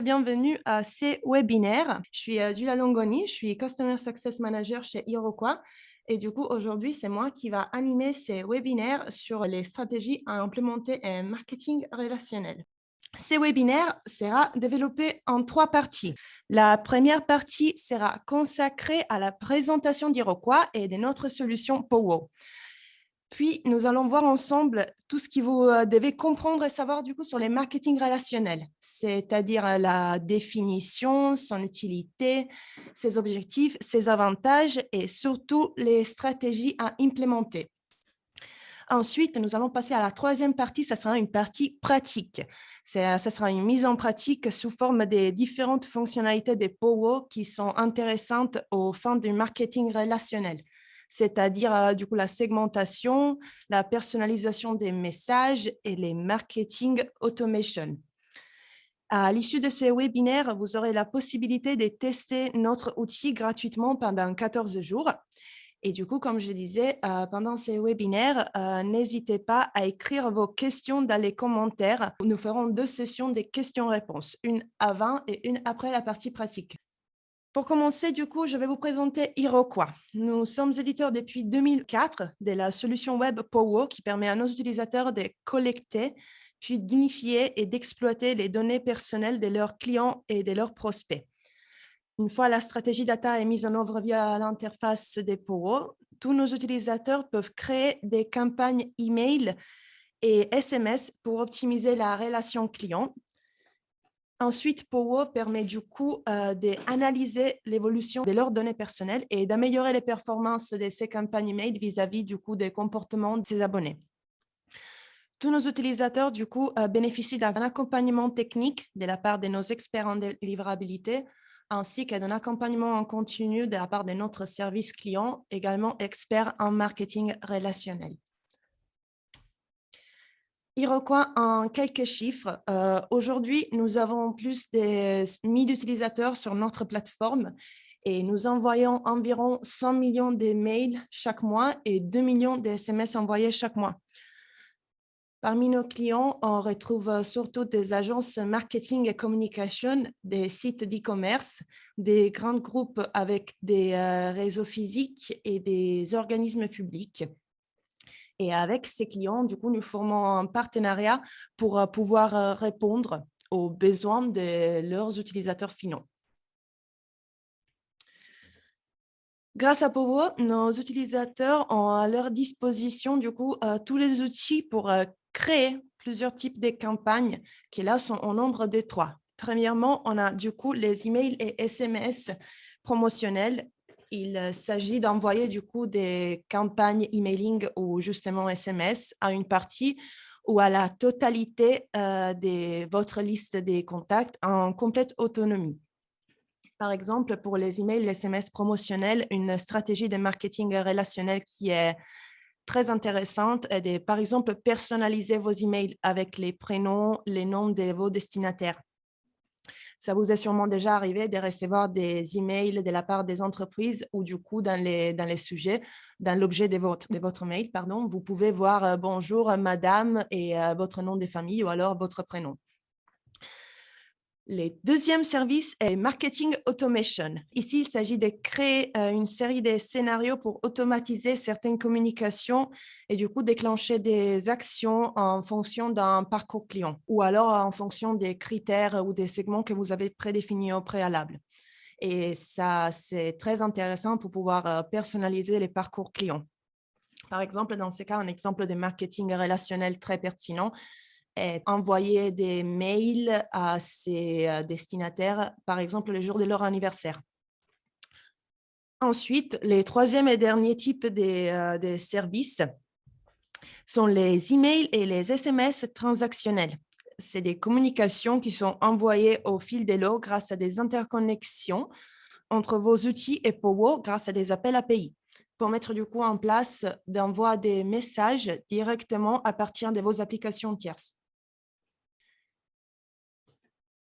bienvenue à ces webinaires. Je suis Julia Longoni, je suis Customer Success Manager chez Iroquois. Et du coup, aujourd'hui, c'est moi qui va animer ces webinaires sur les stratégies à implémenter en marketing relationnel. Ces webinaires sera développé en 3 parties. La première partie sera consacrée à la présentation d'Iroquois et de notre solution Powo. Puis, nous allons voir ensemble tout ce que vous devez comprendre et savoir du coup sur les marketing relationnels, c'est-à-dire la définition, son utilité, ses objectifs, ses avantages et surtout les stratégies à implémenter. Ensuite, nous allons passer à la troisième partie, ça sera une partie pratique. Ça sera une mise en pratique sous forme des différentes fonctionnalités des POWO qui sont intéressantes aux fins du marketing relationnel, c'est-à-dire du coup la segmentation, la personnalisation des messages et les marketing automation. À l'issue de ces webinaires, vous aurez la possibilité de tester notre outil gratuitement pendant 14 jours. Et du coup, comme je disais, pendant ces webinaires, n'hésitez pas à écrire vos questions dans les commentaires. Nous ferons 2 sessions des questions-réponses, une avant et une après la partie pratique. Pour commencer, du coup, je vais vous présenter Iroquois. Nous sommes éditeurs depuis 2004 de la solution web Powo qui permet à nos utilisateurs de collecter, puis d'unifier et d'exploiter les données personnelles de leurs clients et de leurs prospects. Une fois la stratégie data est mise en œuvre via l'interface des Powo, tous nos utilisateurs peuvent créer des campagnes email et SMS pour optimiser la relation client. Ensuite, Powo permet du coup d'analyser l'évolution de leurs données personnelles et d'améliorer les performances de ces campagnes email vis-à-vis du coup des comportements de ses abonnés. Tous nos utilisateurs du coup bénéficient d'un accompagnement technique de la part de nos experts en délivrabilité ainsi que d'un accompagnement en continu de la part de notre service client, également expert en marketing relationnel. Iroquois, en quelques chiffres, aujourd'hui, nous avons plus de 1000 utilisateurs sur notre plateforme et nous envoyons environ 100 millions de mails chaque mois et 2 millions de SMS envoyés chaque mois. Parmi nos clients, on retrouve surtout des agences marketing et communication, des sites d'e-commerce, des grands groupes avec des réseaux physiques et des organismes publics. Et avec ces clients, du coup, nous formons un partenariat pour pouvoir répondre aux besoins de leurs utilisateurs finaux. Grâce à Powo, nos utilisateurs ont à leur disposition du coup tous les outils pour créer plusieurs types de campagnes qui là sont au nombre de 3. Premièrement, on a du coup les emails et SMS promotionnels. Il s'agit d'envoyer du coup des campagnes emailing ou justement SMS à une partie ou à la totalité de votre liste des contacts en complète autonomie. Par exemple, pour les emails, les SMS promotionnels, une stratégie de marketing relationnel qui est très intéressante est de, par exemple, personnaliser vos emails avec les prénoms, les noms de vos destinataires. Ça vous est sûrement déjà arrivé de recevoir des emails de la part des entreprises ou du coup, dans les sujets, dans l'objet de votre mail, pardon, vous pouvez voir bonjour madame et votre nom de famille ou alors votre prénom. Le deuxième service est Marketing Automation. Ici, il s'agit de créer une série de scénarios pour automatiser certaines communications et du coup déclencher des actions en fonction d'un parcours client ou alors en fonction des critères ou des segments que vous avez prédéfinis au préalable. Et ça, c'est très intéressant pour pouvoir personnaliser les parcours clients. Par exemple, dans ce cas, un exemple de marketing relationnel très pertinent est envoyer des mails à ses destinataires, par exemple, le jour de leur anniversaire. Ensuite, les troisième et dernier type des services sont les emails et les SMS transactionnels. C'est des communications qui sont envoyées au fil de l'eau grâce à des interconnexions entre vos outils et Powo grâce à des appels API pour mettre du coup en place d'envoi des messages directement à partir de vos applications tierces.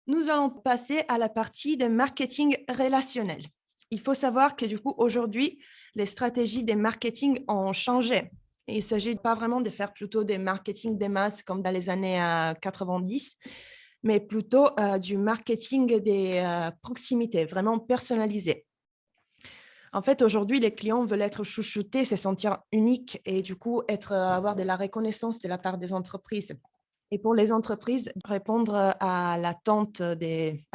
Nous allons passer à la partie de marketing relationnel. Il faut savoir que du coup, aujourd'hui, les stratégies de marketing ont changé. Il ne s'agit pas vraiment de faire plutôt des marketing des masses comme dans les années 90, mais plutôt du marketing des proximités, vraiment personnalisé. En fait, aujourd'hui, les clients veulent être chouchoutés, se sentir uniques et du coup avoir de la reconnaissance de la part des entreprises. Et pour les entreprises, répondre à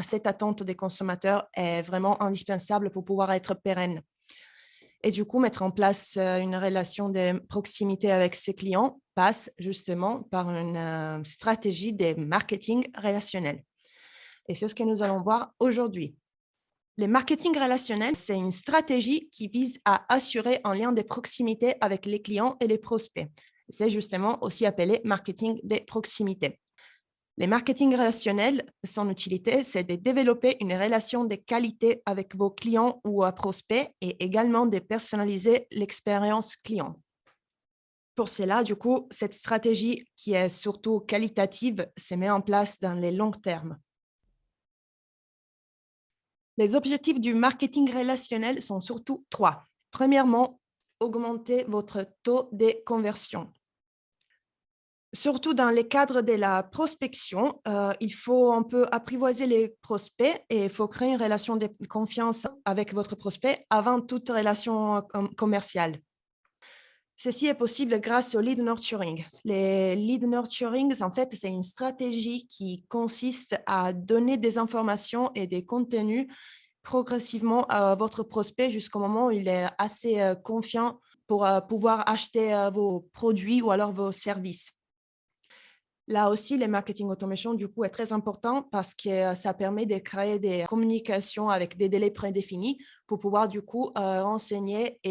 cette attente des consommateurs est vraiment indispensable pour pouvoir être pérenne. Et du coup, mettre en place une relation de proximité avec ses clients passe justement par une stratégie de marketing relationnel. Et c'est ce que nous allons voir aujourd'hui. Le marketing relationnel, c'est une stratégie qui vise à assurer un lien de proximité avec les clients et les prospects. C'est justement aussi appelé marketing de proximité. Les marketing relationnels, son utilité, c'est de développer une relation de qualité avec vos clients ou prospects et également de personnaliser l'expérience client. Pour cela, du coup, cette stratégie qui est surtout qualitative se met en place dans les longs termes. Les objectifs du marketing relationnel sont surtout trois. Premièrement, augmenter votre taux de conversion. Surtout dans les cadres de la prospection, il faut un peu apprivoiser les prospects et il faut créer une relation de confiance avec votre prospect avant toute relation commerciale. Ceci est possible grâce au lead nurturing. Les lead nurturings, en fait, c'est une stratégie qui consiste à donner des informations et des contenus progressivement à votre prospect jusqu'au moment où il est assez confiant pour pouvoir acheter vos produits ou alors vos services. Là aussi, le marketing automation, du coup, est très important parce que ça permet de créer des communications avec des délais prédéfinis pour pouvoir, du coup, renseigner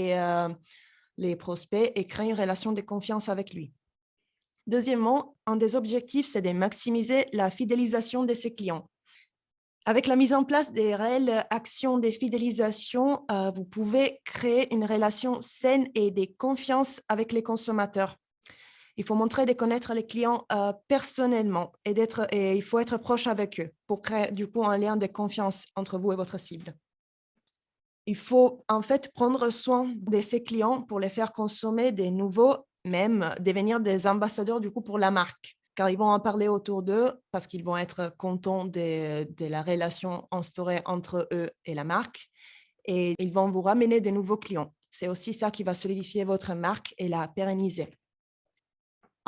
les prospects et créer une relation de confiance avec lui. Deuxièmement, un des objectifs, c'est de maximiser la fidélisation de ses clients. Avec la mise en place des réelles actions de fidélisation, vous pouvez créer une relation saine et de confiance avec les consommateurs. Il faut montrer de connaître les clients personnellement et il faut être proche avec eux pour créer du coup un lien de confiance entre vous et votre cible. Il faut en fait prendre soin de ses clients pour les faire consommer des nouveaux, même devenir des ambassadeurs du coup pour la marque, car ils vont en parler autour d'eux parce qu'ils vont être contents de la relation instaurée entre eux et la marque et ils vont vous ramener des nouveaux clients. C'est aussi ça qui va solidifier votre marque et la pérenniser.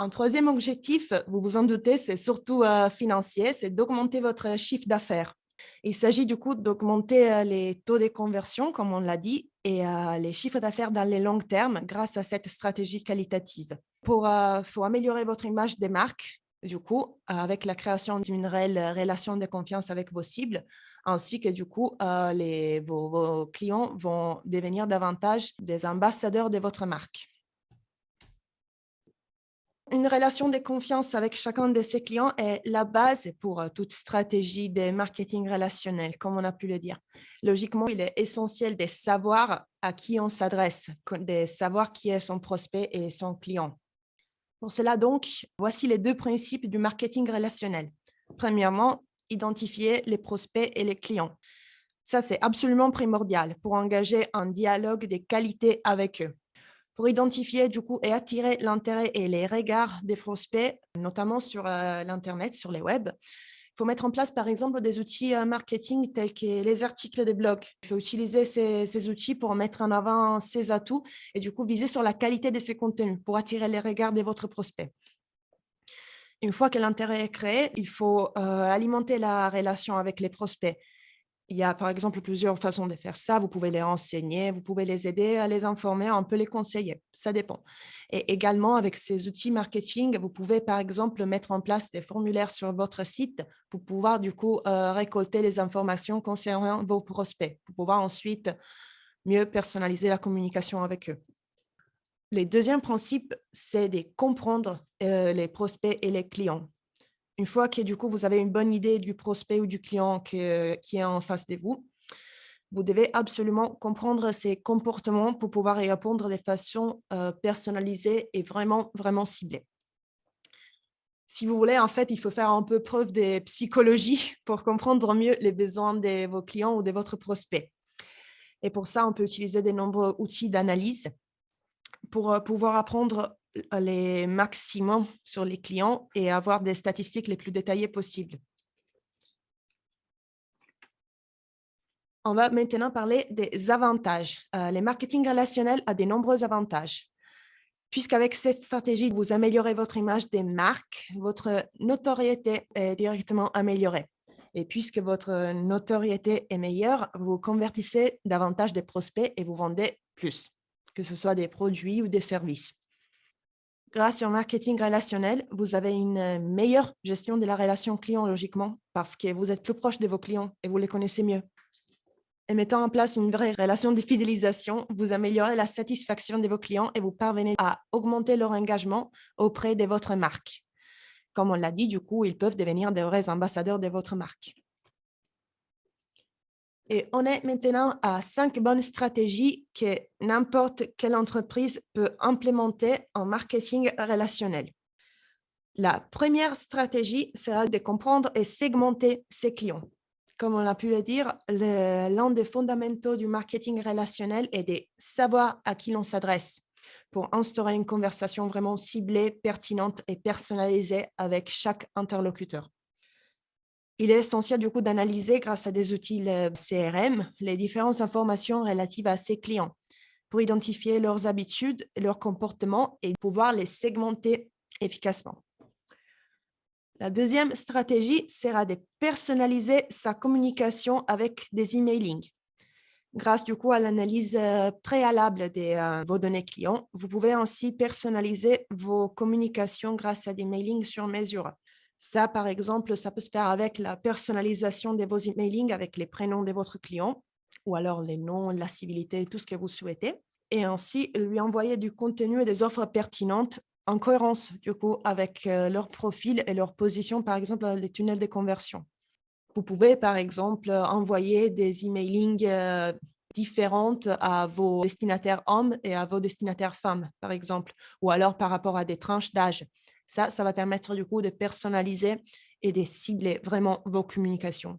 Un troisième objectif, vous vous en doutez, c'est surtout financier, c'est d'augmenter votre chiffre d'affaires. Il s'agit du coup d'augmenter les taux de conversion, comme on l'a dit, et les chiffres d'affaires dans les longs termes grâce à cette stratégie qualitative. Faut améliorer votre image des marques, du coup, avec la création d'une réelle relation de confiance avec vos cibles, ainsi que du coup, vos clients vont devenir davantage des ambassadeurs de votre marque. Une relation de confiance avec chacun de ses clients est la base pour toute stratégie de marketing relationnel, comme on a pu le dire. Logiquement, il est essentiel de savoir à qui on s'adresse, de savoir qui est son prospect et son client. Pour cela, donc, voici les deux principes du marketing relationnel. Premièrement, identifier les prospects et les clients. Ça, c'est absolument primordial pour engager un dialogue de qualité avec eux pour identifier du coup et attirer l'intérêt et les regards des prospects, notamment sur l'internet, sur les web. Il faut mettre en place par exemple des outils marketing tels que les articles des blogs. Il faut utiliser ces outils pour mettre en avant ses atouts et du coup viser sur la qualité de ces contenus pour attirer les regards de votre prospect. Une fois que l'intérêt est créé, il faut alimenter la relation avec les prospects. Il y a par exemple plusieurs façons de faire ça. Vous pouvez les renseigner, vous pouvez les aider à les informer, on peut les conseiller, ça dépend. Et également, avec ces outils marketing, vous pouvez par exemple mettre en place des formulaires sur votre site pour pouvoir du coup récolter les informations concernant vos prospects, pour pouvoir ensuite mieux personnaliser la communication avec eux. Le deuxième principe, c'est de comprendre les prospects et les clients. Une fois que du coup, vous avez une bonne idée du prospect ou du client qui est en face de vous, vous devez absolument comprendre ses comportements pour pouvoir y répondre de façon personnalisée et vraiment, vraiment ciblée. Si vous voulez, en fait, il faut faire un peu preuve de psychologie pour comprendre mieux les besoins de vos clients ou de votre prospect. Et pour ça, on peut utiliser de nombreux outils d'analyse pour pouvoir apprendre les maximums sur les clients et avoir des statistiques les plus détaillées possibles. On va maintenant parler des avantages. Les marketing relationnels a de nombreux avantages. Puisqu'avec cette stratégie, vous améliorez votre image des marques, votre notoriété est directement améliorée. Et puisque votre notoriété est meilleure, vous convertissez davantage des prospects et vous vendez plus, que ce soit des produits ou des services. Grâce au marketing relationnel, vous avez une meilleure gestion de la relation client, logiquement, parce que vous êtes plus proche de vos clients et vous les connaissez mieux. Et mettant en place une vraie relation de fidélisation, vous améliorez la satisfaction de vos clients et vous parvenez à augmenter leur engagement auprès de votre marque. Comme on l'a dit, du coup, ils peuvent devenir des vrais ambassadeurs de votre marque. Et on est maintenant à 5 bonnes stratégies que n'importe quelle entreprise peut implémenter en marketing relationnel. La première stratégie sera de comprendre et segmenter ses clients. Comme on a pu le dire, l'un des fondamentaux du marketing relationnel est de savoir à qui l'on s'adresse pour instaurer une conversation vraiment ciblée, pertinente et personnalisée avec chaque interlocuteur. Il est essentiel du coup d'analyser grâce à des outils CRM les différentes informations relatives à ses clients pour identifier leurs habitudes, leurs comportements et pouvoir les segmenter efficacement. La deuxième stratégie sera de personnaliser sa communication avec des emailings. Grâce du coup à l'analyse préalable de vos données clients, vous pouvez ainsi personnaliser vos communications grâce à des mailings sur mesure. Ça, par exemple, ça peut se faire avec la personnalisation de vos emailings avec les prénoms de votre client ou alors les noms, la civilité, tout ce que vous souhaitez. Et ainsi, lui envoyer du contenu et des offres pertinentes en cohérence du coup avec leur profil et leur position, par exemple, dans les tunnels de conversion. Vous pouvez, par exemple, envoyer des emailings différentes à vos destinataires hommes et à vos destinataires femmes, par exemple, ou alors par rapport à des tranches d'âge. Ça va permettre du coup de personnaliser et de cibler vraiment vos communications.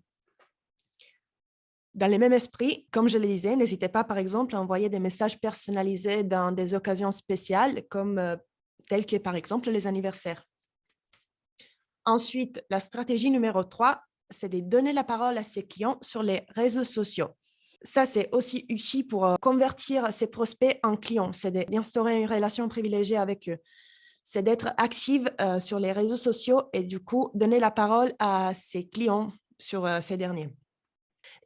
Dans le même esprit, comme je le disais, n'hésitez pas, par exemple, à envoyer des messages personnalisés dans des occasions spéciales, comme telles que, par exemple, les anniversaires. Ensuite, la stratégie numéro 3, c'est de donner la parole à ses clients sur les réseaux sociaux. Ça, c'est aussi utile pour convertir ses prospects en clients. C'est d'instaurer une relation privilégiée avec eux. C'est d'être active sur les réseaux sociaux et du coup, donner la parole à ses clients sur ces derniers.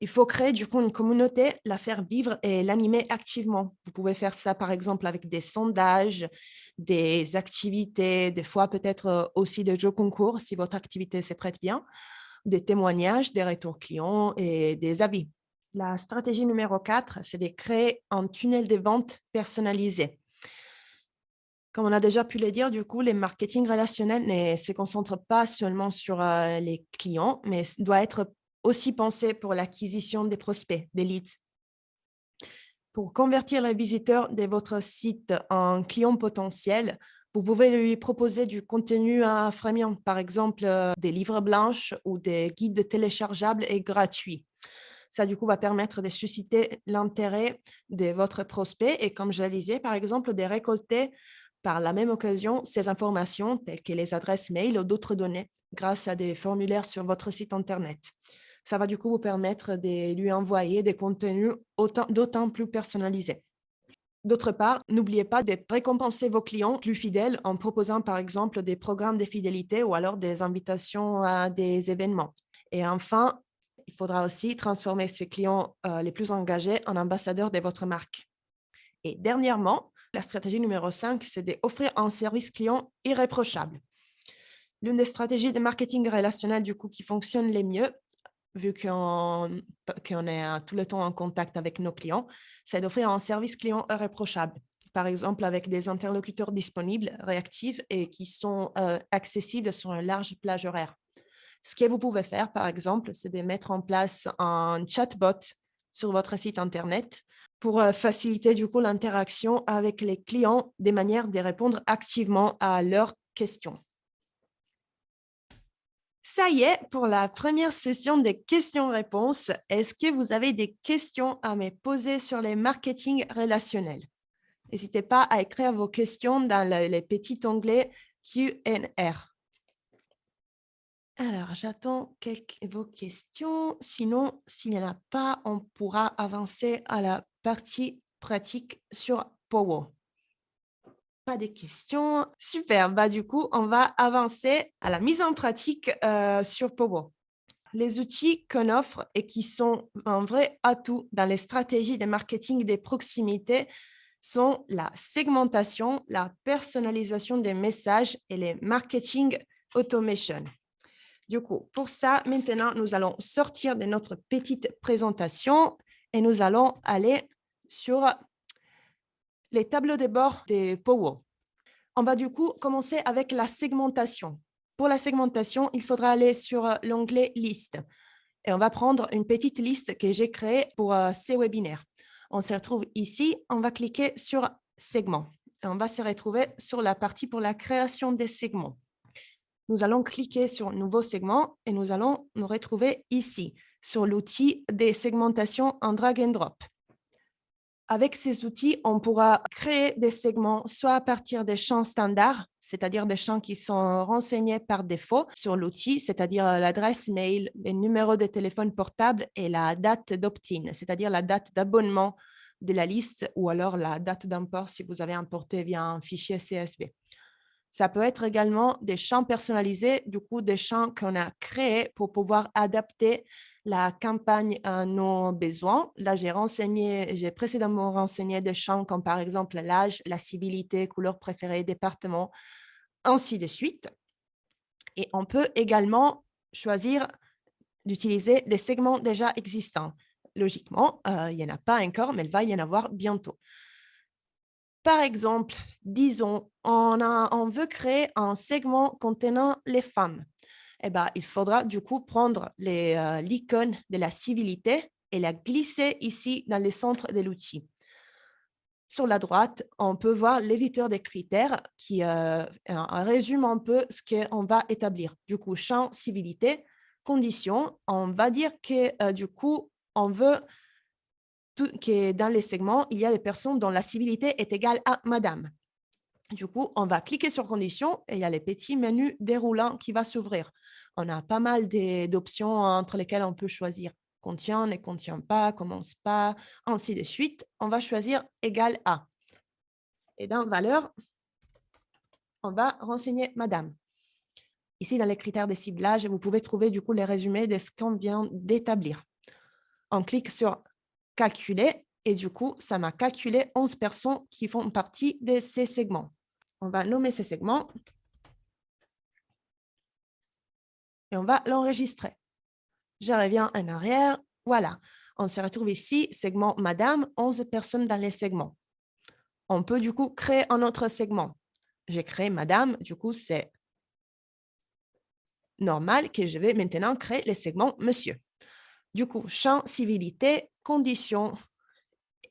Il faut créer du coup une communauté, la faire vivre et l'animer activement. Vous pouvez faire ça par exemple avec des sondages, des activités, des fois peut-être aussi des jeux concours si votre activité se prête bien, des témoignages, des retours clients et des avis. La stratégie numéro 4, c'est de créer un tunnel de vente personnalisé. Comme on a déjà pu le dire, du coup, les marketing relationnels ne se concentrent pas seulement sur les clients, mais doit être aussi pensé pour l'acquisition des prospects, des leads. Pour convertir les visiteurs de votre site en clients potentiels, vous pouvez lui proposer du contenu freemium, par exemple des livres blanches ou des guides téléchargeables et gratuits. Ça, du coup, va permettre de susciter l'intérêt de votre prospect et, comme je le disais, par exemple, de récolter par la même occasion ces informations telles que les adresses mail ou d'autres données grâce à des formulaires sur votre site Internet. Ça va du coup vous permettre de lui envoyer des contenus d'autant plus personnalisés. D'autre part, n'oubliez pas de récompenser vos clients plus fidèles en proposant par exemple des programmes de fidélité ou alors des invitations à des événements. Et enfin, il faudra aussi transformer ces clients les plus engagés en ambassadeurs de votre marque. Et dernièrement, la stratégie numéro 5, c'est d'offrir un service client irréprochable. L'une des stratégies de marketing relationnel du coup qui fonctionne les mieux, vu qu'on est tout le temps en contact avec nos clients, c'est d'offrir un service client irréprochable. Par exemple, avec des interlocuteurs disponibles, réactifs et qui sont accessibles sur un large plage horaire. Ce que vous pouvez faire, par exemple, c'est de mettre en place un chatbot sur votre site Internet pour faciliter du coup l'interaction avec les clients des manières de répondre activement à leurs questions. Ça y est, pour la première session des questions-réponses, est-ce que vous avez des questions à me poser sur les marketing relationnels? N'hésitez pas à écrire vos questions dans les petits onglets Q&R. Alors, j'attends vos questions. Sinon, s'il n'y en a pas, on pourra avancer à la partie pratique sur Power. Pas de questions. Super. Bah, du coup, on va avancer à la mise en pratique sur Power. Les outils qu'on offre et qui sont un vrai atout dans les stratégies de marketing des proximités sont la segmentation, la personnalisation des messages et les marketing automation. Du coup, pour ça, maintenant, nous allons sortir de notre petite présentation et nous allons aller sur les tableaux de bord des Power. On va du coup commencer avec la segmentation. Pour la segmentation, il faudra aller sur l'onglet Liste et on va prendre une petite liste que j'ai créée pour ces webinaires. On se retrouve ici, on va cliquer sur Segments et on va se retrouver sur la partie pour la création des segments. Nous allons cliquer sur Nouveau segment et nous allons nous retrouver ici, sur l'outil des segmentations en drag and drop. Avec ces outils, on pourra créer des segments soit à partir des champs standards, c'est-à-dire des champs qui sont renseignés par défaut sur l'outil, c'est-à-dire l'adresse mail, les numéros de téléphone portable et la date d'opt-in, c'est-à-dire la date d'abonnement de la liste ou alors la date d'import si vous avez importé via un fichier CSV. Ça peut être également des champs personnalisés, du coup, des champs qu'on a créés pour pouvoir adapter la campagne à nos besoins. Là, j'ai précédemment renseigné des champs comme par exemple l'âge, la civilité, couleur préférée, département, ainsi de suite. Et on peut également choisir d'utiliser des segments déjà existants. Logiquement, il n'y en a pas encore, mais il va y en avoir bientôt. Par exemple, disons, on veut créer un segment contenant les femmes. Eh ben, il faudra du coup prendre l'icône de la civilité et la glisser ici dans le centre de l'outil. Sur la droite, on peut voir l'éditeur des critères qui résume un peu ce qu'on va établir. Du coup, champ civilité, conditions, on va dire que du coup, on veut que dans les segments, il y a des personnes dont la civilité est égale à madame. Du coup, on va cliquer sur conditions et il y a les petits menus déroulants qui va s'ouvrir. On a pas mal d'options entre lesquelles on peut choisir contient, ne contient pas, commence pas, ainsi de suite. On va choisir égal à. Et dans valeur, on va renseigner madame. Ici, dans les critères de ciblage, vous pouvez trouver du coup les résumés de ce qu'on vient d'établir. On clique sur calculer et du coup, ça m'a calculé 11 personnes qui font partie de ces segments. On va nommer ces segments et on va l'enregistrer. Je reviens en arrière. Voilà, on se retrouve ici, segment madame, 11 personnes dans les segments. On peut du coup créer un autre segment. J'ai créé madame, du coup, c'est normal que je vais maintenant créer les segments monsieur. Du coup, champ civilité, condition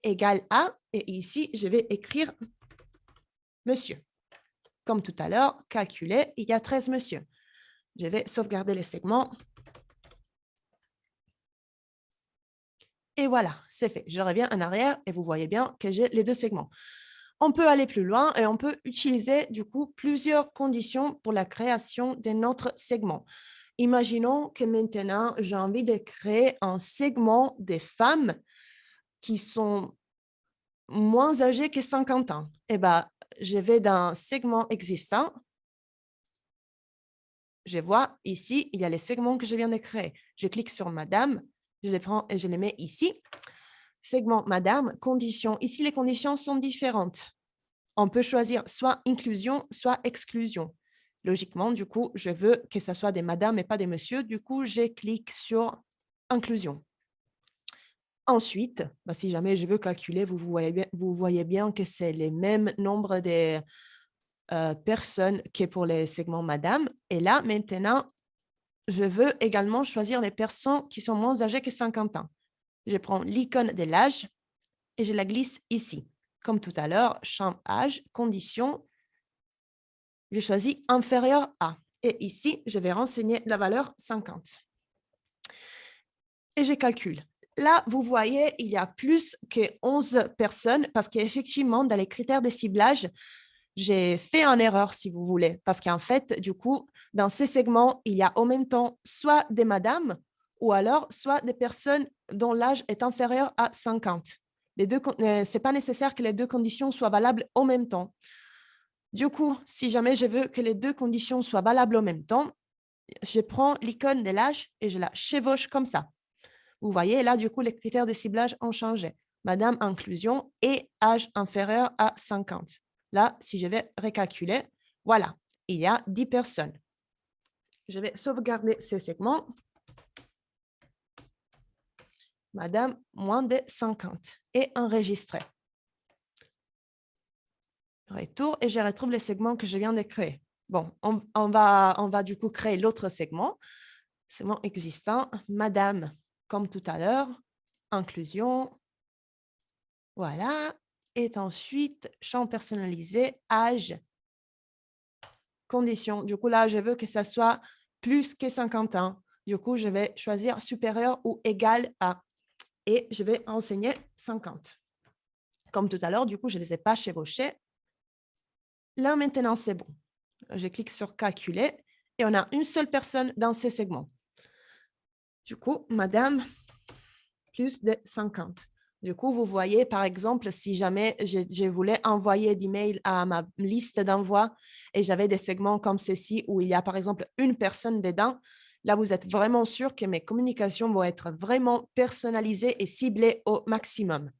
égale à, et ici, je vais écrire monsieur. Comme tout à l'heure, calculer, il y a 13 monsieur. Je vais sauvegarder les segments. Et voilà, c'est fait. Je reviens en arrière et vous voyez bien que j'ai les deux segments. On peut aller plus loin et on peut utiliser du coup plusieurs conditions pour la création de notre segment. Imaginons que maintenant, j'ai envie de créer un segment des femmes qui sont moins âgées que 50 ans. Eh bien, je vais dans segment existant. Je vois ici, il y a les segments que je viens de créer. Je clique sur Madame, je les prends et je les mets ici. Segment Madame, conditions. Ici, les conditions sont différentes. On peut choisir soit inclusion, soit exclusion. Logiquement, du coup, je veux que ce soit des madames et pas des messieurs. Du coup, je clique sur inclusion. Ensuite, bah, si jamais je veux calculer, vous voyez bien que c'est les mêmes nombres de personnes que pour les segments madame. Et là, maintenant, je veux également choisir les personnes qui sont moins âgées que 50 ans. Je prends l'icône de l'âge et je la glisse ici. Comme tout à l'heure, champ âge, condition, je choisis inférieur à. Et ici, je vais renseigner la valeur 50. Et je calcule. Là, vous voyez, il y a plus que 11 personnes parce qu'effectivement, dans les critères de ciblage, j'ai fait une erreur, si vous voulez, parce qu'en fait, du coup, dans ces segments, il y a en même temps soit des madames ou alors soit des personnes dont l'âge est inférieur à 50. C'est pas nécessaire que les deux conditions soient valables en même temps. Du coup, si jamais je veux que les deux conditions soient valables en même temps, je prends l'icône de l'âge et je la chevauche comme ça. Vous voyez, là, du coup, les critères de ciblage ont changé. Madame inclusion et âge inférieur à 50. Là, si je vais recalculer, voilà, il y a 10 personnes. Je vais sauvegarder ces segments. Madame, moins de 50 et enregistrer. Retour et je retrouve les segments que je viens de créer. Bon, on va du coup créer l'autre segment existant, Madame, comme tout à l'heure, inclusion, voilà, et ensuite, champ personnalisé, âge, condition. Du coup, là, je veux que ça soit plus que 50 ans. Du coup, je vais choisir supérieur ou égal à, et je vais renseigner 50. Comme tout à l'heure, du coup, je ne les ai pas chevauchés. Là, maintenant, c'est bon. Je clique sur calculer et on a une seule personne dans ces segments. Du coup, Madame, plus de 50. Du coup, vous voyez, par exemple, si jamais je voulais envoyer d'emails à ma liste d'envoi et j'avais des segments comme ceci où il y a, par exemple, une personne dedans, là, vous êtes vraiment sûr que mes communications vont être vraiment personnalisées et ciblées au maximum.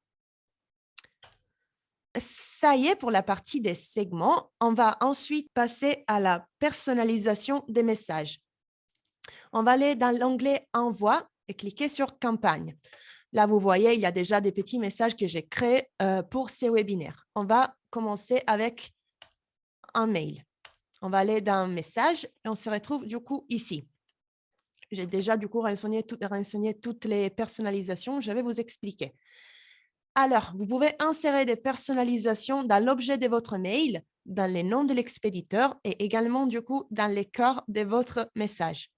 Ça y est pour la partie des segments. On va ensuite passer à la personnalisation des messages. On va aller dans l'onglet « Envoi » et cliquer sur « Campagne ». Là, vous voyez, il y a déjà des petits messages que j'ai créés pour ces webinaires. On va commencer avec un mail. On va aller dans « Message » et on se retrouve du coup ici. J'ai déjà du coup renseigné toutes les personnalisations. Je vais vous expliquer. Alors, vous pouvez insérer des personnalisations dans l'objet de votre mail, dans les noms de l'expéditeur et également du coup dans les corps de votre message.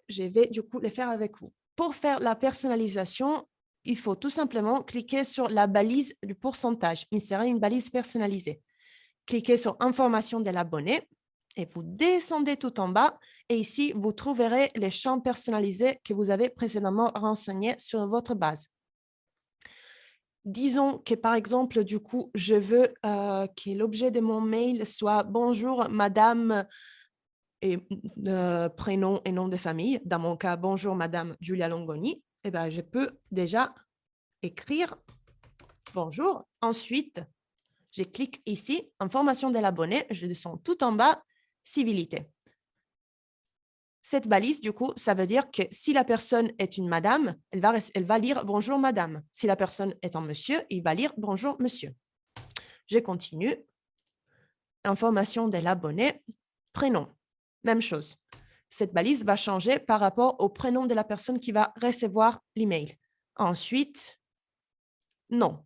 Je vais du coup les faire avec vous. Pour faire la personnalisation, il faut tout simplement cliquer sur la balise du pourcentage, insérer une balise personnalisée. Cliquez sur Information de l'abonné et vous descendez tout en bas. Et ici, vous trouverez les champs personnalisés que vous avez précédemment renseignés sur votre base. Disons que, par exemple, du coup, je veux que l'objet de mon mail soit « Bonjour, madame » et prénom et nom de famille. Dans mon cas, « Bonjour, madame Giulia Longoni ». Eh bien, je peux déjà écrire « Bonjour ». Ensuite, je clique ici, « Information de l'abonné ». Je descends tout en bas, « Civilité ». Cette balise, du coup, ça veut dire que si la personne est une madame, elle va lire « Bonjour, madame ». Si la personne est un monsieur, il va lire « Bonjour, monsieur ». Je continue. Information de l'abonné, prénom. Même chose. Cette balise va changer par rapport au prénom de la personne qui va recevoir l'email. Ensuite, nom.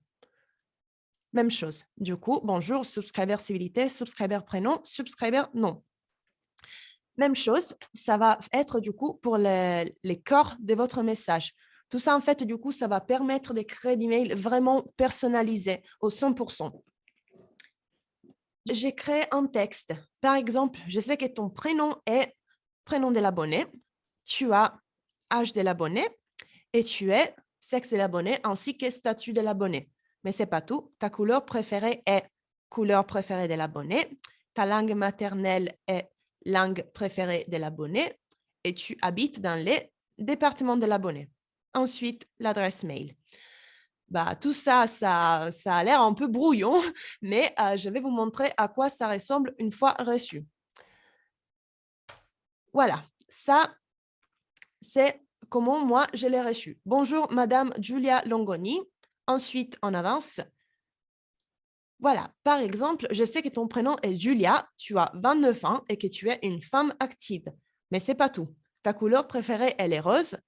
Même chose. Du coup, bonjour, subscriber civilité, subscriber prénom, subscriber nom. Même chose, ça va être du coup pour les corps de votre message. Tout ça, en fait, du coup, ça va permettre de créer des emails vraiment personnalisés au 100%. J'ai créé un texte. Par exemple, je sais que ton prénom est prénom de l'abonné, tu as âge de l'abonné et tu es sexe de l'abonné ainsi que statut de l'abonné. Mais ce n'est pas tout. Ta couleur préférée est couleur préférée de l'abonné. Ta langue maternelle est langue préférée de l'abonné et tu habites dans les départements de l'abonné. Ensuite, l'adresse mail. Bah, tout ça, ça a l'air un peu brouillon, mais je vais vous montrer à quoi ça ressemble une fois reçu. Voilà, ça, c'est comment moi je l'ai reçu. Bonjour, Madame Giulia Longoni. Ensuite, on avance. Voilà, par exemple, je sais que ton prénom est Giulia, tu as 29 ans et que tu es une femme active. Mais ce n'est pas tout. Ta couleur préférée, elle est rose.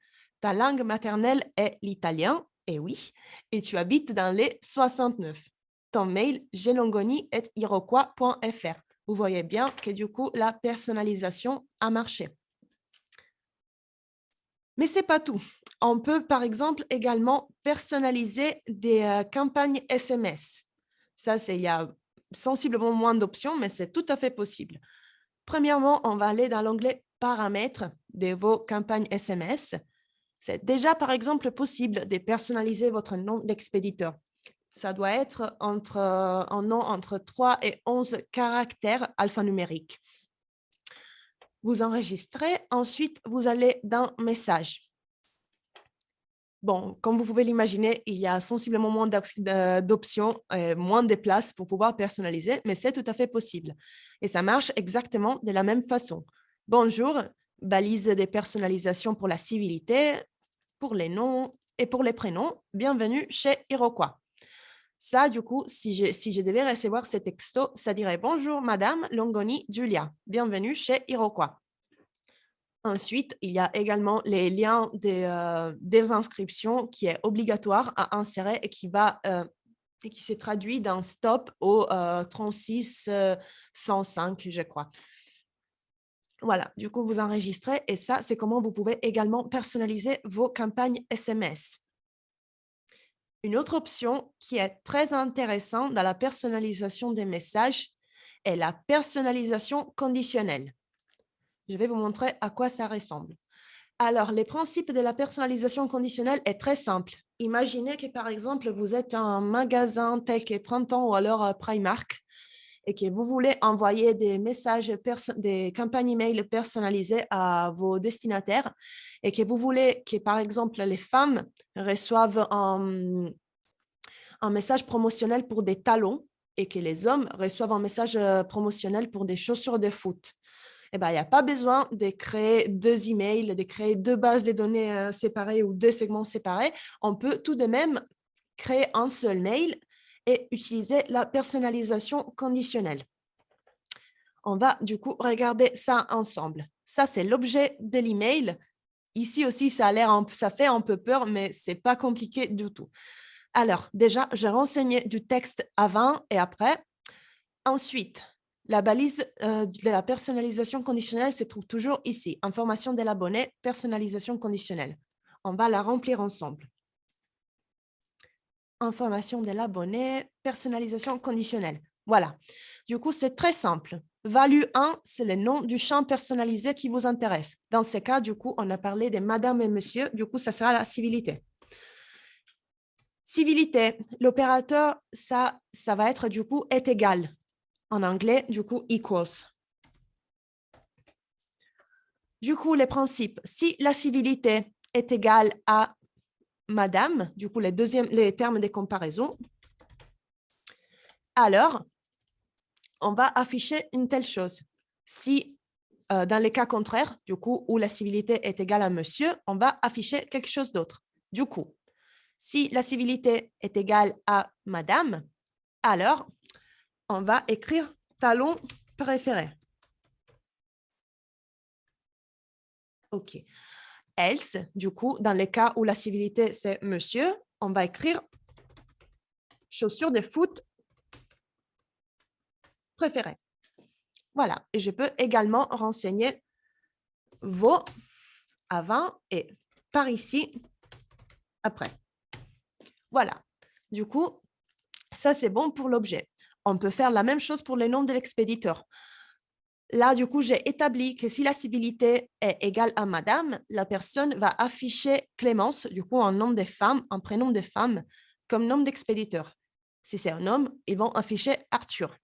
Ta langue maternelle est l'italien, et oui, et tu habites dans les 69. Ton mail, gelongoni@iroquois.fr. Vous voyez bien que du coup, la personnalisation a marché. Mais ce n'est pas tout. On peut, par exemple, également personnaliser des campagnes SMS. Ça, il y a sensiblement moins d'options, mais c'est tout à fait possible. Premièrement, on va aller dans l'onglet Paramètres de vos campagnes SMS. C'est déjà, par exemple, possible de personnaliser votre nom d'expéditeur. Ça doit être un nom entre 3 et 11 caractères alphanumériques. Vous enregistrez, ensuite, vous allez dans Messages. Bon, comme vous pouvez l'imaginer, il y a sensiblement moins d'options, moins de places pour pouvoir personnaliser, mais c'est tout à fait possible. Et ça marche exactement de la même façon. Bonjour, balise de personnalisation pour la civilité, pour les noms et pour les prénoms. Bienvenue chez Iroquois. Ça, du coup, si je devais recevoir ces textos, ça dirait « Bonjour, Madame Longoni Julia. Bienvenue chez Iroquois ». Ensuite, il y a également les liens des inscriptions qui est obligatoire à insérer et qui s'est traduit dans stop au 36 105, je crois. Voilà, du coup, vous enregistrez et ça, c'est comment vous pouvez également personnaliser vos campagnes SMS. Une autre option qui est très intéressante dans la personnalisation des messages est la personnalisation conditionnelle. Je vais vous montrer à quoi ça ressemble. Alors, les principes de la personnalisation conditionnelle est très simple. Imaginez que, par exemple, vous êtes un magasin tel que Printemps ou alors Primark et que vous voulez envoyer des messages, des campagnes email personnalisées à vos destinataires et que vous voulez que, par exemple, les femmes reçoivent un message promotionnel pour des talons et que les hommes reçoivent un message promotionnel pour des chaussures de foot. Eh ben, il n'y a pas besoin de créer deux emails, de créer deux bases de données séparées ou deux segments séparés. On peut tout de même créer un seul mail et utiliser la personnalisation conditionnelle. On va du coup regarder ça ensemble. Ça, c'est l'objet de l'email. Ici aussi, ça fait un peu peur, mais ce n'est pas compliqué du tout. Alors, déjà, j'ai renseigné du texte avant et après. Ensuite, la balise de la personnalisation conditionnelle se trouve toujours ici. Information de l'abonné, personnalisation conditionnelle. On va la remplir ensemble. Information de l'abonné, personnalisation conditionnelle. Voilà. Du coup, c'est très simple. Value 1, c'est le nom du champ personnalisé qui vous intéresse. Dans ce cas, du coup, on a parlé de madame et monsieur. Du coup, ça sera la civilité. Civilité, l'opérateur, ça va être du coup est égal. En anglais, du coup, equals. Du coup, les principes. Si la civilité est égale à madame, du coup, les termes de comparaison, alors, on va afficher une telle chose. Si, dans les cas contraires, du coup, où la civilité est égale à monsieur, on va afficher quelque chose d'autre. Du coup, si la civilité est égale à madame, alors, on va écrire talon préféré. OK. Else, du coup, dans les cas où la civilité, c'est monsieur, on va écrire chaussures de foot préférées. Voilà. Et je peux également renseigner vos avant et par ici après. Voilà. Du coup, ça, c'est bon pour l'objet. On peut faire la même chose pour les noms de l'expéditeur. Là, du coup, j'ai établi que si la civilité est égale à madame, la personne va afficher Clémence, du coup, un nom de femme, un prénom de femme, comme nom d'expéditeur. Si c'est un homme, ils vont afficher Arthur.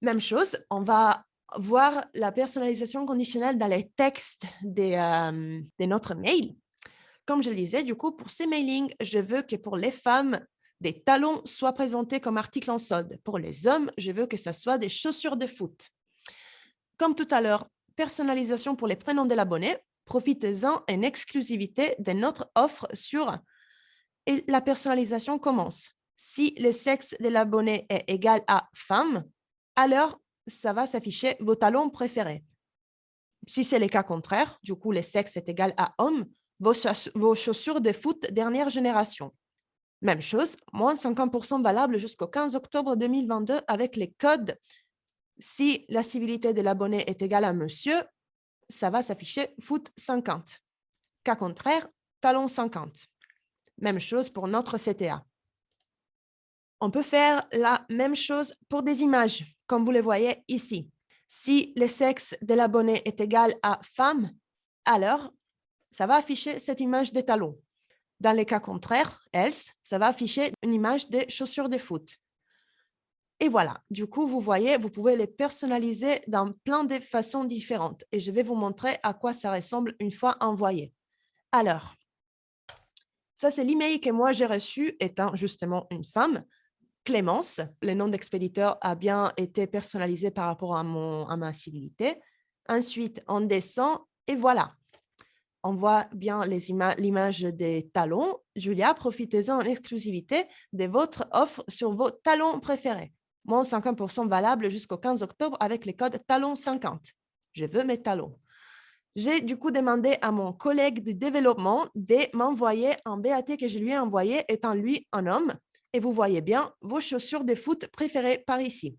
Même chose, on va voir la personnalisation conditionnelle dans les textes de notre mail. Comme je le disais, du coup, pour ces mailings, je veux que pour les femmes, des talons soient présentés comme articles en solde. Pour les hommes, je veux que ce soit des chaussures de foot. Comme tout à l'heure, personnalisation pour les prénoms de l'abonné. Profitez-en en exclusivité de notre offre sur et la personnalisation commence. Si le sexe de l'abonné est égal à femme, alors ça va s'afficher vos talons préférés. Si c'est le cas contraire, du coup, le sexe est égal à homme, vos chaussures de foot dernière génération. Même chose, moins 50% valable jusqu'au 15 octobre 2022 avec les codes. Si la civilité de l'abonné est égale à monsieur, ça va s'afficher foot 50. Cas contraire, talon 50. Même chose pour notre CTA. On peut faire la même chose pour des images, comme vous le voyez ici. Si le sexe de l'abonné est égal à femme, alors ça va afficher cette image des talons. Dans les cas contraires, else, ça va afficher une image des chaussures de foot. Et voilà, du coup, vous voyez, vous pouvez les personnaliser dans plein de façons différentes. Et je vais vous montrer à quoi ça ressemble une fois envoyé. Alors, ça, c'est l'email que moi j'ai reçu étant justement une femme. Clémence, le nom d'expéditeur a bien été personnalisé par rapport à ma civilité. Ensuite, on descend et voilà. On voit bien l'image des talons. Julia, profitez-en en exclusivité de votre offre sur vos talons préférés. Moins 50% valable jusqu'au 15 octobre avec les codes talons50. Je veux mes talons. J'ai du coup demandé à mon collègue de développement de m'envoyer un BAT que je lui ai envoyé, étant lui un homme. Et vous voyez bien vos chaussures de foot préférées par ici.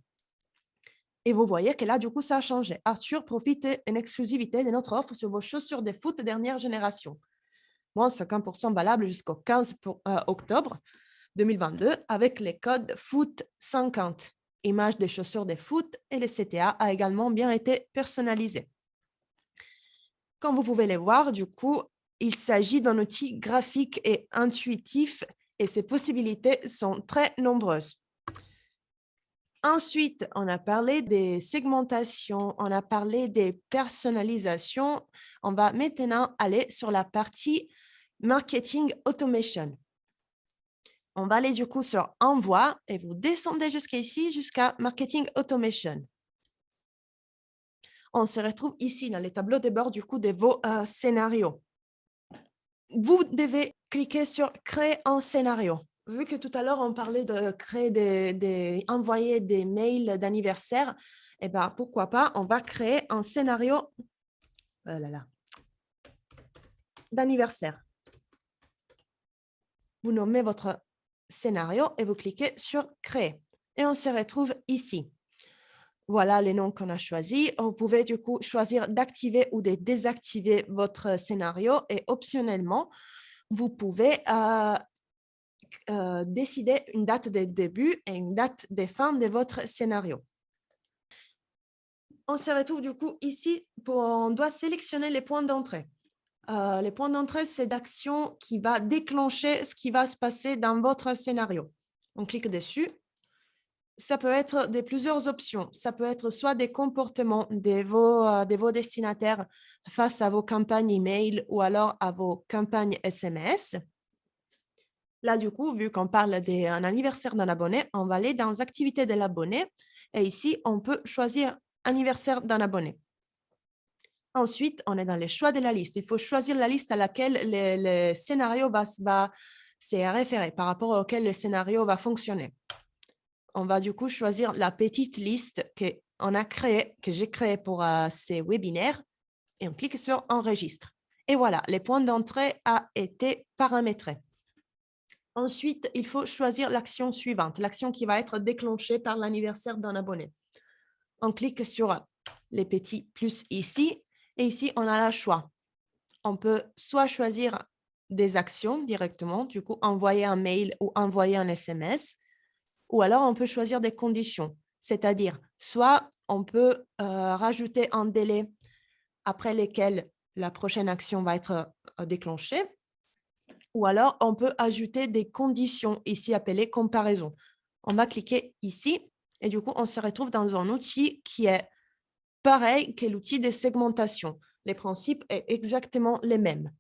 Et vous voyez que là, du coup, ça a changé. Arthur, profitez en exclusivité de notre offre sur vos chaussures de foot dernière génération. Moins 50% valable jusqu'au 15 octobre 2022 avec les codes FOOT50. Image des chaussures de foot et le CTA a également bien été personnalisé. Comme vous pouvez le voir, du coup, il s'agit d'un outil graphique et intuitif et ses possibilités sont très nombreuses. Ensuite, on a parlé des segmentations, on a parlé des personnalisations. On va maintenant aller sur la partie marketing automation. On va aller du coup sur envoi et vous descendez jusqu'ici, jusqu'à marketing automation. On se retrouve ici dans les tableaux de bord du coup de vos scénarios. Vous devez cliquer sur créer un scénario. Vu que tout à l'heure, on parlait de créer envoyer des mails d'anniversaire, eh ben, pourquoi pas, on va créer un scénario d'anniversaire. Vous nommez votre scénario et vous cliquez sur créer. Et on se retrouve ici. Voilà les noms qu'on a choisis. Vous pouvez du coup choisir d'activer ou de désactiver votre scénario et optionnellement, vous pouvez décider une date de début et une date de fin de votre scénario. On se retrouve du coup ici, on doit sélectionner les points d'entrée. Les points d'entrée, c'est d'action qui va déclencher ce qui va se passer dans votre scénario. On clique dessus. Ça peut être de plusieurs options. Ça peut être soit des comportements de vos destinataires face à vos campagnes email ou alors à vos campagnes SMS. Là, du coup, vu qu'on parle d'un anniversaire d'un abonné, on va aller dans activités de l'abonné. Et ici, on peut choisir anniversaire d'un abonné. Ensuite, on est dans les choix de la liste. Il faut choisir la liste à laquelle le scénario va se référer, par rapport auquel le scénario va fonctionner. On va du coup choisir la petite liste que j'ai créée pour ces webinaires et on clique sur Enregistre. Et voilà, les points d'entrée ont été paramétrés. Ensuite, il faut choisir l'action suivante, l'action qui va être déclenchée par l'anniversaire d'un abonné. On clique sur les petits plus ici et ici, on a le choix. On peut soit choisir des actions directement, du coup, envoyer un mail ou envoyer un SMS, ou alors on peut choisir des conditions, c'est-à-dire soit on peut rajouter un délai après lequel la prochaine action va être déclenchée, ou alors on peut ajouter des conditions ici appelées comparaison. On va cliquer ici et du coup, on se retrouve dans un outil qui est pareil que l'outil de segmentation. Les principes sont exactement les mêmes.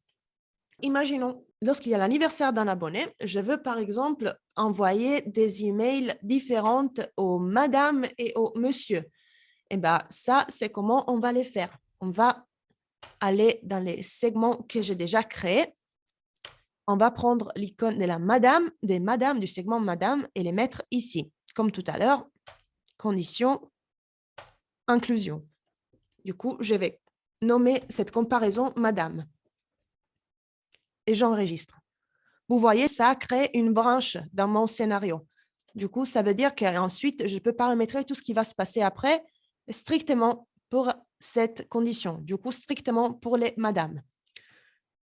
Imaginons, lorsqu'il y a l'anniversaire d'un abonné, je veux par exemple envoyer des emails différentes aux madame et aux monsieur. Et bien, ça, c'est comment on va les faire. On va aller dans les segments que j'ai déjà créés. On va prendre l'icône de la madame, du segment madame et les mettre ici. Comme tout à l'heure, condition, inclusion. Du coup, je vais nommer cette comparaison madame. Et j'enregistre. Vous voyez, ça a créé une branche dans mon scénario. Du coup, ça veut dire qu'ensuite, je peux paramétrer tout ce qui va se passer après strictement pour cette condition. Du coup, strictement pour les madames.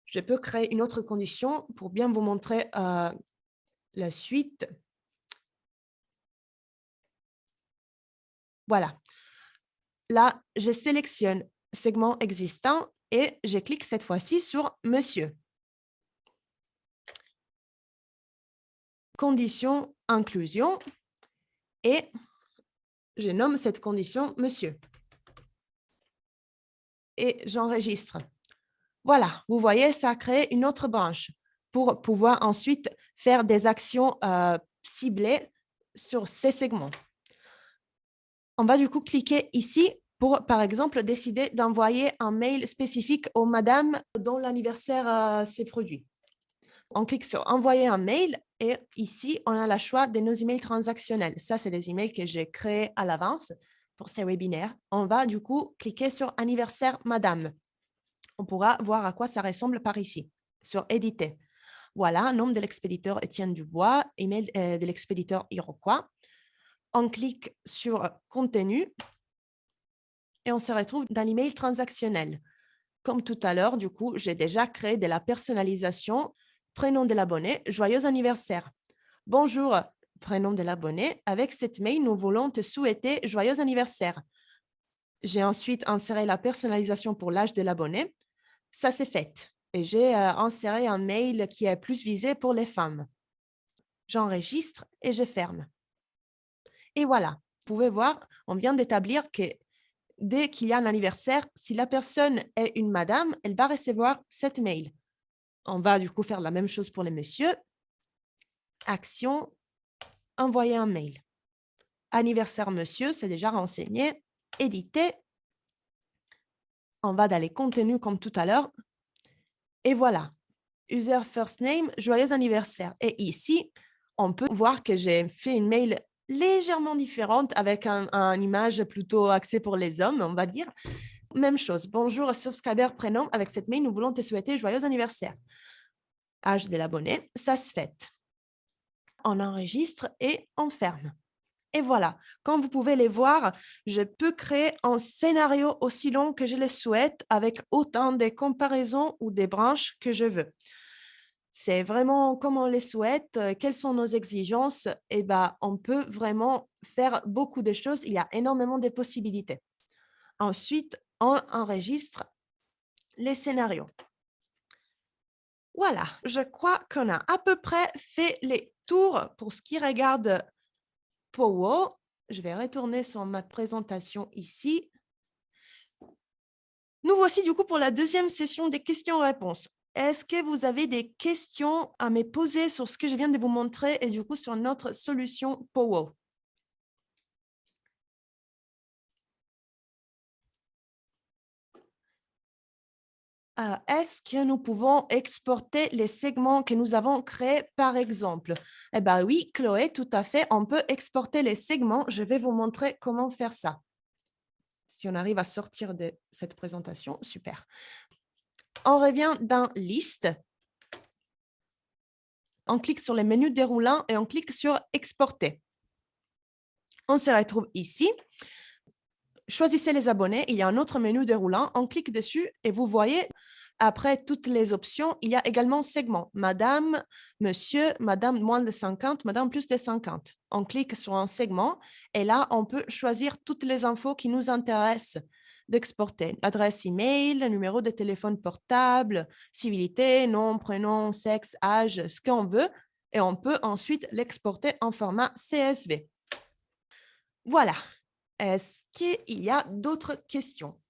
Je peux créer une autre condition pour bien vous montrer la suite. Voilà. Là, je sélectionne segment existant et je clique cette fois-ci sur Monsieur. Condition inclusion et je nomme cette condition Monsieur. Et j'enregistre. Voilà, vous voyez, ça a créé une autre branche pour pouvoir ensuite faire des actions ciblées sur ces segments. On va du coup cliquer ici pour, par exemple, décider d'envoyer un mail spécifique aux madames dont l'anniversaire s'est produit. On clique sur envoyer un mail et ici, on a le choix de nos emails transactionnels. Ça, c'est des emails que j'ai créés à l'avance pour ces webinaires. On va du coup cliquer sur anniversaire madame. On pourra voir à quoi ça ressemble par ici, sur éditer. Voilà, nom de l'expéditeur Étienne Dubois, email de l'expéditeur Iroquois. On clique sur contenu et on se retrouve dans l'email transactionnel. Comme tout à l'heure, du coup, j'ai déjà créé de la personnalisation. Prénom de l'abonné, joyeux anniversaire. Bonjour, prénom de l'abonné. Avec cette mail, nous voulons te souhaiter joyeux anniversaire. J'ai ensuite inséré la personnalisation pour l'âge de l'abonné. Ça, c'est fait. Et j'ai inséré un mail qui est plus visé pour les femmes. J'enregistre et je ferme. Et voilà, vous pouvez voir, on vient d'établir que dès qu'il y a un anniversaire, si la personne est une madame, elle va recevoir cette mail. On va du coup faire la même chose pour les messieurs. Action, envoyer un mail. Anniversaire monsieur, c'est déjà renseigné. Éditer. On va dans les contenus comme tout à l'heure. Et voilà. User first name, joyeux anniversaire. Et ici, on peut voir que j'ai fait une mail légèrement différente avec une image plutôt axée pour les hommes, on va dire. Même chose. Bonjour, subscriber prénom. Avec cette mail, nous voulons te souhaiter joyeux anniversaire. Âge de l'abonné, ça se fait. On enregistre et on ferme. Et voilà, comme vous pouvez les voir, je peux créer un scénario aussi long que je le souhaite avec autant de comparaisons ou des branches que je veux. C'est vraiment comme on les souhaite, quelles sont nos exigences, et ben, on peut vraiment faire beaucoup de choses, il y a énormément de possibilités. Ensuite, on enregistre les scénarios. Voilà, je crois qu'on a à peu près fait les tours pour ce qui regarde Powo. Je vais retourner sur ma présentation ici. Nous voici du coup pour la deuxième session des questions-réponses. Est-ce que vous avez des questions à me poser sur ce que je viens de vous montrer et du coup sur notre solution Powo? Est-ce que nous pouvons exporter les segments que nous avons créés, par exemple? Eh bien oui, Chloé, tout à fait. On peut exporter les segments. Je vais vous montrer comment faire ça. Si on arrive à sortir de cette présentation, super. On revient dans Liste. On clique sur les menus déroulants et on clique sur Exporter. On se retrouve ici. Choisissez les abonnés. Il y a un autre menu déroulant. On clique dessus et vous voyez, après toutes les options, il y a également segment. Madame, monsieur, madame moins de 50, madame plus de 50. On clique sur un segment et là, on peut choisir toutes les infos qui nous intéressent d'exporter. Adresse email, numéro de téléphone portable, civilité, nom, prénom, sexe, âge, ce qu'on veut. Et on peut ensuite l'exporter en format CSV. Voilà. Est-ce qu'il y a d'autres questions?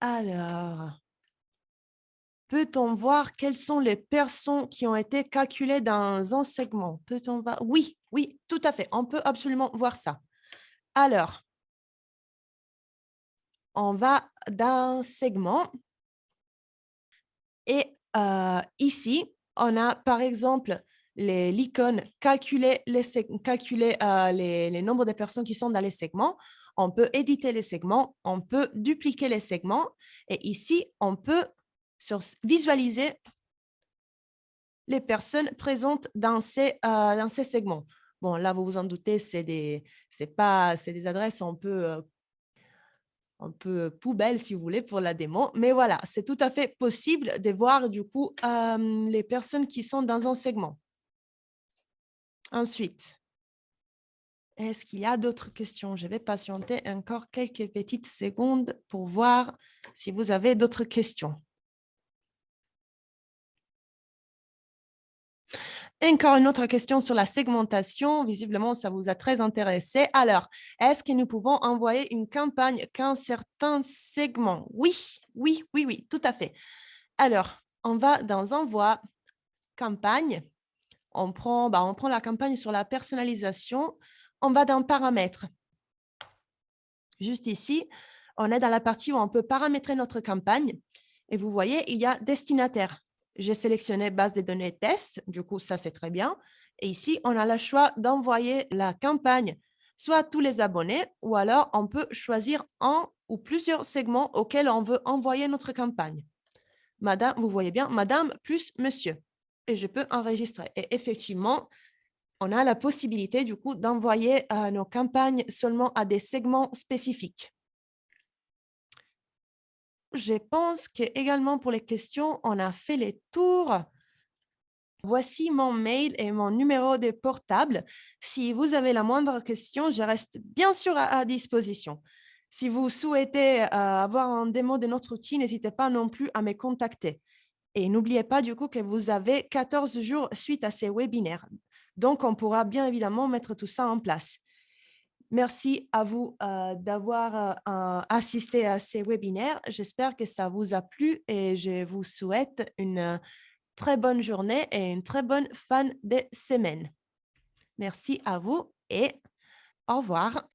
Alors, peut-on voir quelles sont les personnes qui ont été calculées dans un segment? Peut-on voir? Oui, oui, tout à fait. On peut absolument voir ça. Alors, on va dans segment et ici, on a par exemple l'icône calculer les nombres de personnes qui sont dans les segments. On peut éditer les segments, on peut dupliquer les segments et ici, on peut visualiser les personnes présentes dans ces segments. Bon, là, vous vous en doutez, c'est des adresses un peu poubelle, si vous voulez, pour la démo. Mais voilà, c'est tout à fait possible de voir, du coup, les personnes qui sont dans un segment. Ensuite, Est-ce qu'il y a d'autres questions? Je vais patienter encore quelques petites secondes pour voir si vous avez d'autres questions. Encore une autre question sur la segmentation. Visiblement, ça vous a très intéressé. Alors, est-ce que nous pouvons envoyer une campagne qu'un certain segment? Oui, oui, oui, oui, tout à fait. Alors, on va dans Envoi, campagne. On prend la campagne sur la personnalisation. On va dans Paramètres. Juste ici, on est dans la partie où on peut paramétrer notre campagne. Et vous voyez, il y a destinataire. J'ai sélectionné base de données test. Du coup, ça, c'est très bien. Et ici, on a le choix d'envoyer la campagne soit à tous les abonnés ou alors on peut choisir un ou plusieurs segments auxquels on veut envoyer notre campagne. Madame, vous voyez bien, madame plus monsieur. Et je peux enregistrer. Et effectivement, on a la possibilité du coup d'envoyer nos campagnes seulement à des segments spécifiques. Je pense que également pour les questions, on a fait les tours. Voici mon mail et mon numéro de portable. Si vous avez la moindre question, je reste bien sûr à disposition. Si vous souhaitez avoir un démo de notre outil, n'hésitez pas non plus à me contacter. Et n'oubliez pas du coup que vous avez 14 jours suite à ces webinaires. Donc, on pourra bien évidemment mettre tout ça en place. Merci à vous d'avoir assisté à ces webinaires. J'espère que ça vous a plu et je vous souhaite une très bonne journée et une très bonne fin de semaine. Merci à vous et au revoir.